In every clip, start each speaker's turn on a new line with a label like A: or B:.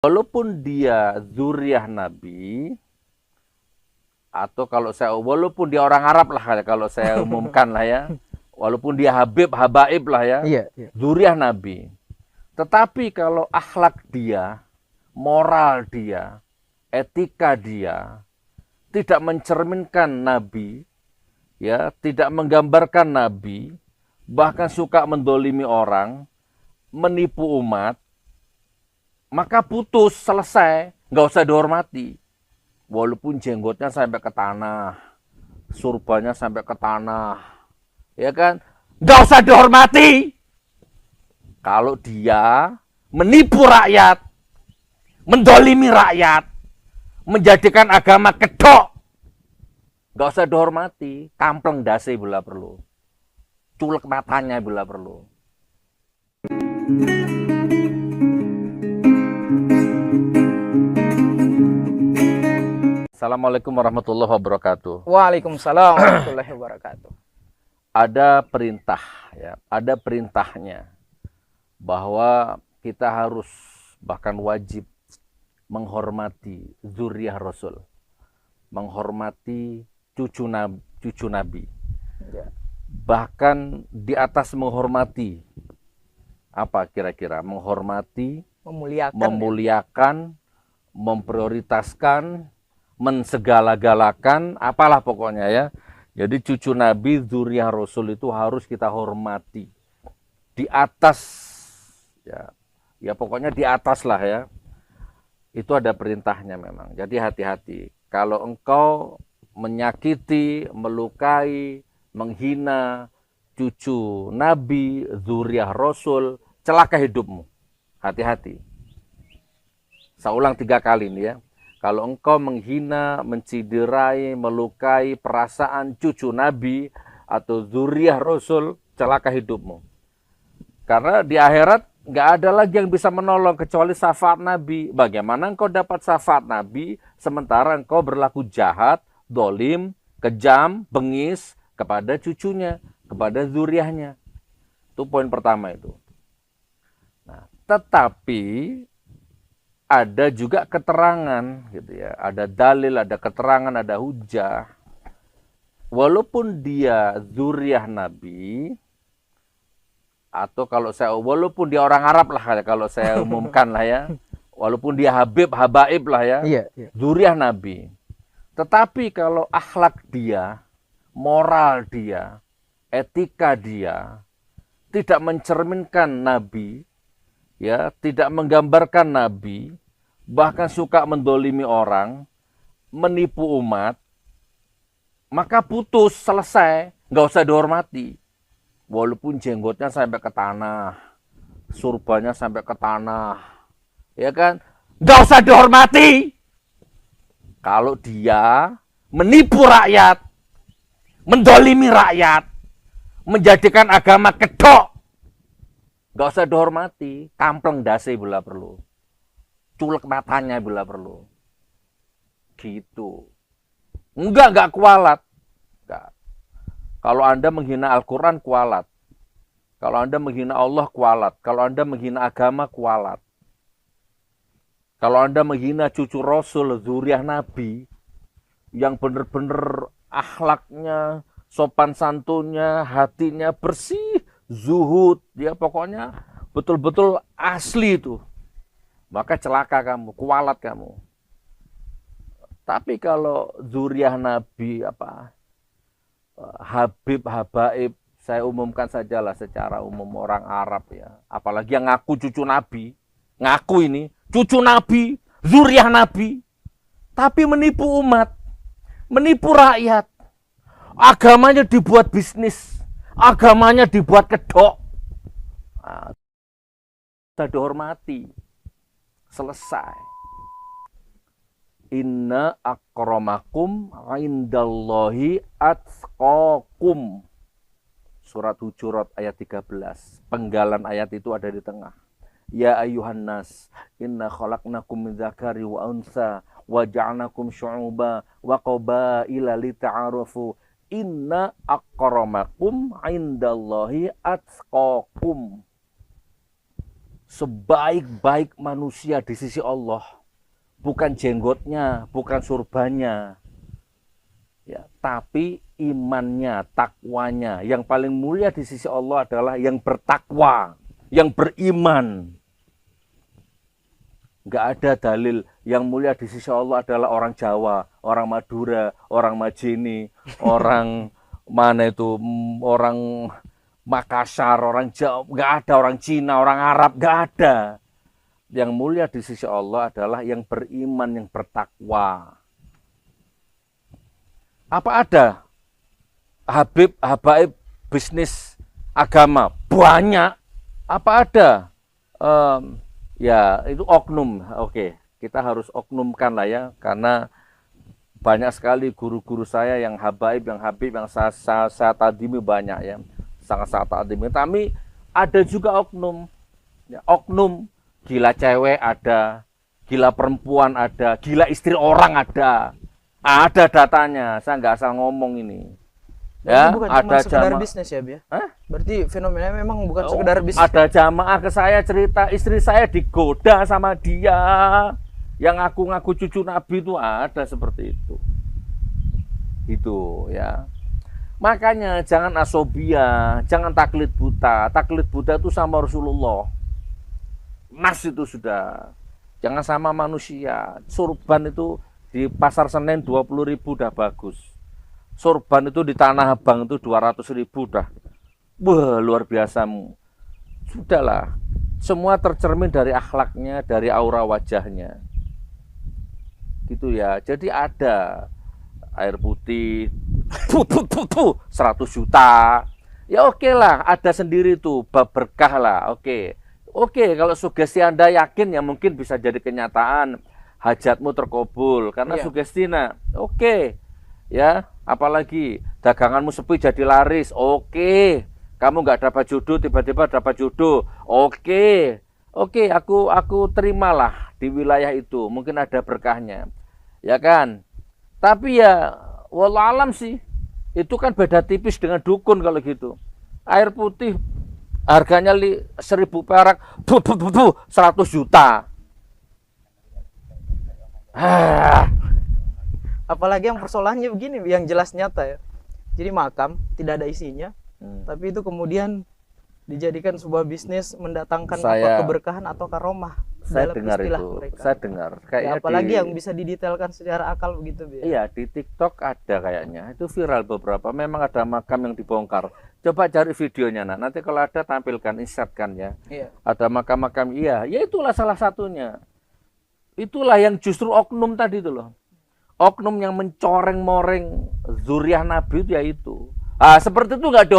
A: Walaupun dia zuriyah Nabi, atau kalau saya, walaupun dia orang Arab lah kalau saya umumkan lah ya, walaupun dia habaib lah ya,
B: Iya, iya.
A: zuriyah Nabi. Tetapi kalau akhlak dia, moral dia, etika dia tidak mencerminkan Nabi, ya, tidak menggambarkan Nabi, bahkan suka mendolimi orang, menipu umat, maka putus, selesai, nggak usah dihormati. Walaupun jenggotnya sampai ke tanah, surbanya sampai ke tanah, ya kan, nggak usah dihormati. Kalau dia menipu rakyat, mendolimi rakyat, menjadikan agama kedok, nggak usah dihormati. Kampleng dasi bila perlu, culek matanya bila perlu. Assalamualaikum warahmatullahi wabarakatuh.
B: Waalaikumsalam warahmatullahi wabarakatuh.
A: Ada perintah, ya, ada perintahnya bahwa kita harus, bahkan wajib menghormati zuriyah Rasul, menghormati cucu Nabi,
B: Ya.
A: bahkan di atas menghormati apa kira-kira? Menghormati, memuliakan, memprioritaskan, mensegala-galakan, apalah pokoknya ya. Jadi cucu Nabi, zuriyah Rasul itu harus kita hormati. Di atas, ya pokoknya di atas lah ya. Itu ada perintahnya memang. Jadi hati-hati. Kalau engkau menyakiti, melukai, menghina cucu Nabi, zuriyah Rasul, celaka hidupmu. Hati-hati. Saya ulang 3 kali nih ya. Kalau engkau menghina, menciderai, melukai perasaan cucu Nabi atau zuriyah Rasul, celaka hidupmu. Karena di akhirat nggak ada lagi yang bisa menolong kecuali syafaat Nabi. Bagaimana engkau dapat syafaat Nabi sementara engkau berlaku jahat, dolim, kejam, bengis kepada cucunya, kepada zuriyahnya. Itu poin pertama itu. Nah, tetapi ada juga keterangan gitu ya, ada dalil, ada keterangan, ada hujah. Walaupun dia zuriyah Nabi, atau kalau saya, walaupun dia orang Arab lah kalau saya umumkan lah ya, walaupun dia habaib lah ya,
B: Iya, iya.
A: zuriyah Nabi. Tetapi kalau akhlak dia, moral dia, etika dia tidak mencerminkan Nabi, ya, tidak menggambarkan Nabi, bahkan suka mendolimi orang, menipu umat, maka putus, selesai, nggak usah dihormati. Walaupun jenggotnya sampai ke tanah, surbanya sampai ke tanah, ya kan, nggak usah dihormati. Kalau dia menipu rakyat, mendolimi rakyat, menjadikan agama kedok, nggak usah dihormati. Kampleng dasi bila perlu, culek matanya bila perlu. Gitu. Enggak kualat. Enggak. Kalau Anda menghina Al-Quran, kualat. Kalau Anda menghina Allah, kualat. Kalau Anda menghina agama, kualat. Kalau Anda menghina cucu Rasul, zuriyah Nabi, yang benar-benar akhlaknya, sopan santunnya, hatinya bersih, zuhud, ya pokoknya betul-betul asli itu, maka celaka kamu, kualat kamu. Tapi kalau zuriyah Nabi, habaib, saya umumkan sajalah secara umum orang Arab ya, apalagi yang ngaku cucu Nabi, ngaku ini cucu Nabi, zuriyah Nabi, tapi menipu umat, menipu rakyat, agamanya dibuat bisnis, agamanya dibuat kedok, nah, sudah dihormati, selesai. Inna akramakum indallahi atqakum. Surat Hujurat ayat 13. Penggalan ayat itu ada di tengah. Ya ayuhan nas, inna khalaqnakum min dzakari wa unsa wa ja'alnakum syu'uba wa qabaila lita'arafu. Inna akramakum indallahi atqakum. sebaik-baik manusia di sisi Allah bukan jenggotnya, bukan surbannya, ya, tapi imannya, takwanya. Yang paling mulia di sisi Allah adalah yang bertakwa, yang beriman. Nggak ada dalil yang mulia di sisi Allah adalah orang Jawa, orang Madura, orang Majini, orang mana itu, orang Makassar, orang Jawa. Nggak ada orang Cina, orang Arab, nggak ada. Yang mulia di sisi Allah adalah yang beriman, yang bertakwa. Apa ada habaib bisnis agama? Banyak. Apa ada? Ya, itu oknum. Oke, kita harus oknumkan lah ya, karena banyak sekali guru-guru saya yang habaib, yang habib, yang saya tadimi banyak ya, sangat tadimi. Tapi ada juga oknum, ya, oknum gila cewek ada, gila perempuan ada, gila istri orang ada datanya. Saya nggak asal ngomong ini. Ya,
B: bukan
A: ada
B: cuma sekedar
A: jamaah.
B: bisnis ya, Bi?
A: Hah?
B: Berarti fenomena memang bukan sekedar bisnis.
A: Ada jamaah ke saya cerita istri saya digoda sama dia, yang ngaku-ngaku cucu Nabi itu ada seperti itu. Itu ya. Makanya jangan asobia, jangan taklid buta. Taklid buta itu sama Rasulullah. Nas itu sudah. Jangan sama manusia. Surban itu di Pasar Senen 20.000 udah bagus. Surban itu di Tanah Abang itu 200.000 udah. Wah, luar biasa. Sudahlah. Semua tercermin dari akhlaknya, dari aura wajahnya. Gitu ya. Jadi ada air putih 100 juta. Ya oke lah, ada sendiri tuh bab berkah lah. Oke, kalau sugesti Anda yakin ya mungkin bisa jadi kenyataan, hajatmu terkabul karena sugesti. Nah, oke. Ya, apalagi daganganmu sepi jadi laris. Oke. Kamu nggak dapat jodoh, tiba-tiba dapat jodoh. Oke, aku terimalah di wilayah itu. Mungkin ada berkahnya, ya kan? Tapi ya, wallahualam sih, itu kan beda tipis dengan dukun kalau gitu. Air putih harganya 1.000 perak, 100 juta.
B: Apalagi yang persoalannya begini, yang jelas nyata ya. Jadi makam tidak ada isinya, tapi itu kemudian dijadikan sebuah bisnis mendatangkan keberkahan atau karomah.
A: Saya dengar itu,
B: mereka.
A: Saya dengar.
B: Ya, apalagi yang bisa didetailkan secara akal begitu, Bi.
A: Iya, di TikTok ada kayaknya. Itu viral beberapa. Memang ada makam yang dibongkar. Coba cari videonya, nah. Nanti kalau ada tampilkan, insertkan ya.
B: Iya.
A: Ada makam-makam, iya. Ya itulah salah satunya. Itulah yang justru oknum tadi itu loh. Oknum yang mencoreng-moreng zuriat Nabi itu ya itu. Seperti itu nggak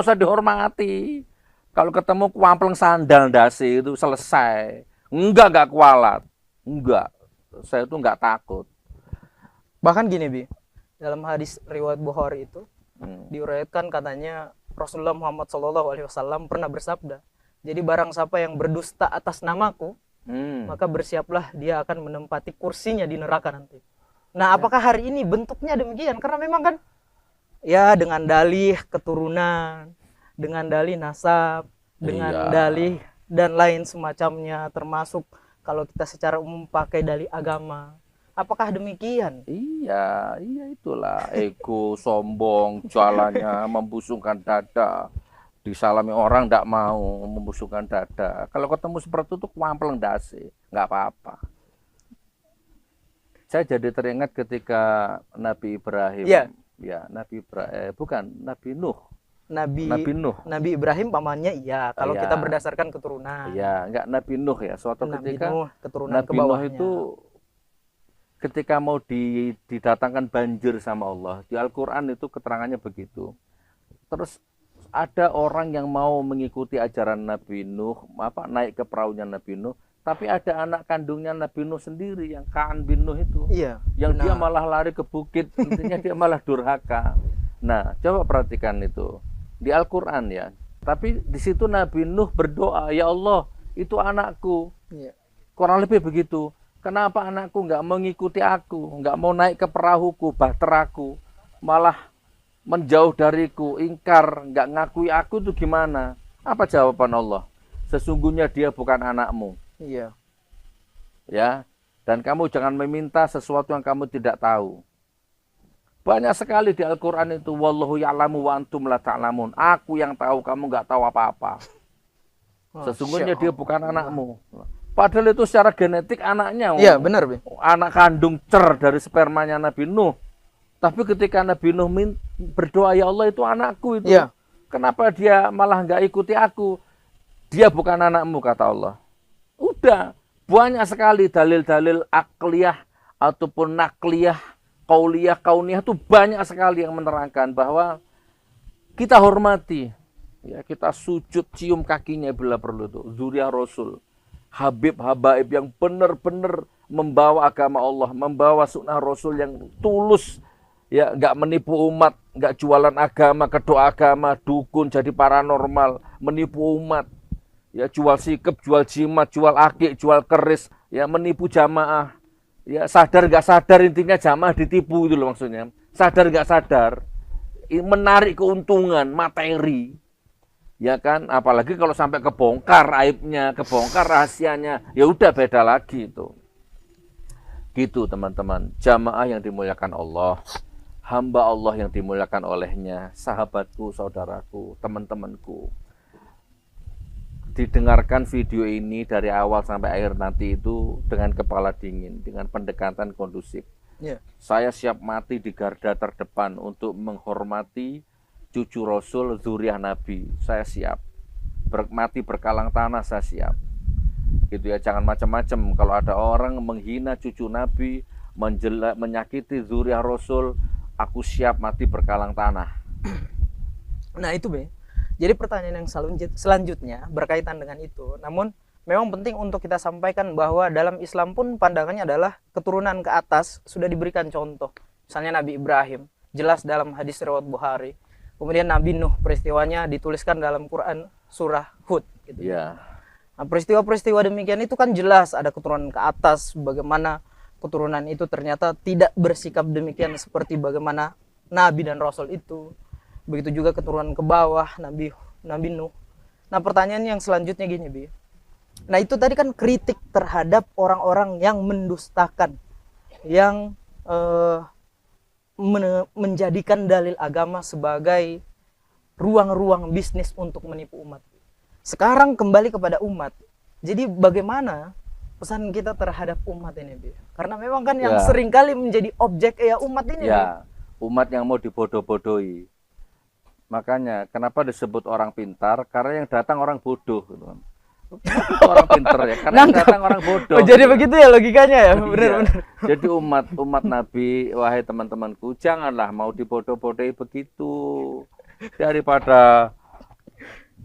A: usah dihormati. Kalau ketemu kuampleng sandal dasi itu selesai. Enggak kualat. Enggak. Saya itu enggak takut.
B: Bahkan gini, Bi. Dalam hadis riwayat Bukhari itu diuraikan katanya Rasulullah Muhammad SAW pernah bersabda, jadi barang siapa yang berdusta atas namaku, maka bersiaplah dia akan menempati kursinya di neraka nanti. Nah, apakah hari ini bentuknya demikian? Karena memang kan ya dengan dalih keturunan, dengan dalih nasab, dengan dalih dan lain semacamnya, termasuk kalau kita secara umum pakai dalih agama. Apakah demikian?
A: Iya itulah ego, sombong, jualannya membusungkan dada. Disalami orang tidak mau membusungkan dada. Kalau ketemu seperti itu kuampleng dasi, nggak apa-apa. Saya jadi teringat ketika Nabi Ibrahim, Nabi Nuh.
B: Nabi Ibrahim pamannya kalau kita berdasarkan keturunan.
A: Iya, enggak Nabi Nuh ya. Suatu ketika
B: Nuh, keturunan
A: Nabi Nuh itu ketika mau didatangkan banjir sama Allah, di Al-Qur'an itu keterangannya begitu. Terus ada orang yang mau mengikuti ajaran Nabi Nuh, naik ke perahunya Nabi Nuh. Tapi ada anak kandungnya Nabi Nuh sendiri yang Kaan bin Nuh itu.
B: Iya.
A: Yang dia malah lari ke bukit, intinya dia malah durhaka. Nah, coba perhatikan itu. Di Al-Qur'an ya. Tapi di situ Nabi Nuh berdoa, "Ya Allah, itu anakku."
B: Iya.
A: Kurang lebih begitu. Kenapa anakku nggak mengikuti aku, nggak mau naik ke perahuku, bahteraku, malah menjauh dariku, ingkar, nggak ngakui aku itu gimana? Apa jawaban Allah? sesungguhnya dia bukan anakmu.
B: Iya.
A: Ya, dan kamu jangan meminta sesuatu yang kamu tidak tahu. Banyak sekali di Al-Quran itu, wallahu ya'lamu wa antum la ta'lamun. Aku yang tahu, kamu nggak tahu apa-apa. Sesungguhnya dia bukan anakmu. Padahal itu secara genetik anaknya.
B: Iya, benar, Bi.
A: Anak kandung dari spermanya Nabi Nuh. Tapi ketika Nabi Nuh berdoa, ya Allah itu anakku itu.
B: Iya.
A: Kenapa dia malah nggak ikuti aku? Dia bukan anakmu, kata Allah. Udah. Banyak sekali dalil-dalil akliyah ataupun nakliyah, qauliyah, kauniyah itu banyak sekali yang menerangkan bahwa kita hormati, ya kita sujud cium kakinya bila perlu itu. Zuriyah Rasul, Habib Habaib yang benar-benar membawa agama Allah, membawa sunnah Rasul yang tulus, ya nggak menipu umat, nggak jualan agama, kedok agama, dukun jadi paranormal, menipu umat. Ya jual sikep, jual jimat, jual akik, jual keris, ya menipu jamaah. Ya sadar nggak sadar intinya jamaah ditipu itu loh maksudnya. Sadar nggak sadar, menarik keuntungan materi. Ya kan, apalagi kalau sampai kebongkar aibnya, kebongkar rahasianya, ya udah beda lagi itu. Gitu teman-teman, jamaah yang dimuliakan Allah, hamba Allah yang dimuliakan olehnya, sahabatku, saudaraku, teman-temanku. Didengarkan video ini dari awal sampai akhir nanti itu dengan kepala dingin, dengan pendekatan kondusif.
B: Yeah.
A: Saya siap mati di garda terdepan untuk menghormati cucu Rasul, zuriah Nabi. Saya siap. Mati berkalang tanah, saya siap. Gitu ya, jangan macam-macam. Kalau ada orang menghina cucu Nabi, menyakiti zuriah Rasul, aku siap mati berkalang tanah.
B: Nah itu, Be. Jadi pertanyaan yang selanjutnya berkaitan dengan itu. Namun memang penting untuk kita sampaikan bahwa dalam Islam pun pandangannya adalah keturunan ke atas sudah diberikan contoh. Misalnya Nabi Ibrahim, jelas dalam hadis riwayat Bukhari. Kemudian Nabi Nuh, peristiwanya dituliskan dalam Quran surah Hud. Gitu.
A: Yeah.
B: Nah, peristiwa-peristiwa demikian itu kan jelas ada keturunan ke atas. Bagaimana keturunan itu ternyata tidak bersikap demikian seperti bagaimana Nabi dan Rasul itu. Begitu juga keturunan ke bawah Nabi Nuh. Nah pertanyaan yang selanjutnya gini, Bi. Nah itu tadi kan kritik terhadap orang-orang yang mendustakan, yang menjadikan dalil agama sebagai ruang-ruang bisnis untuk menipu umat. Sekarang kembali kepada umat. Jadi bagaimana pesan kita terhadap umat ini, Bi? Karena memang kan yang seringkali menjadi objek ya umat ini.
A: Ya, umat yang mau dibodoh-bodohi. Makanya kenapa disebut orang pintar? Karena yang datang orang bodoh, gitu kan. Orang pintar ya, karena yang datang orang bodoh.
B: Oh, jadi gitu. Begitu ya logikanya ya, benar-benar.
A: Iya. Jadi umat Nabi, wahai teman-temanku, janganlah mau dibodoh-bodohi begitu. Daripada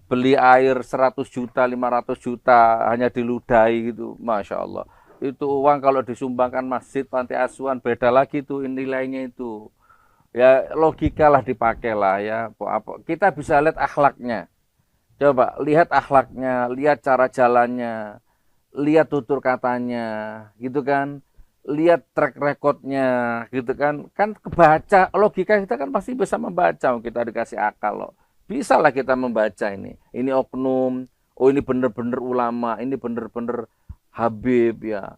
A: beli air 100 juta, 500 juta hanya diludahi gitu, masya Allah. Itu uang kalau disumbangkan masjid, panti asuhan beda lagi tuh nilainya itu. Ya logika lah dipakai lah ya. Kita bisa lihat akhlaknya. Coba lihat akhlaknya, lihat cara jalannya, lihat tutur katanya, gitu kan. Lihat track recordnya, gitu kan. Kan kebaca, logika kita kan pasti bisa membaca. Kita dikasih akal loh. Bisa lah kita membaca ini. Ini oknum, oh ini bener-bener ulama, ini bener-bener Habib ya.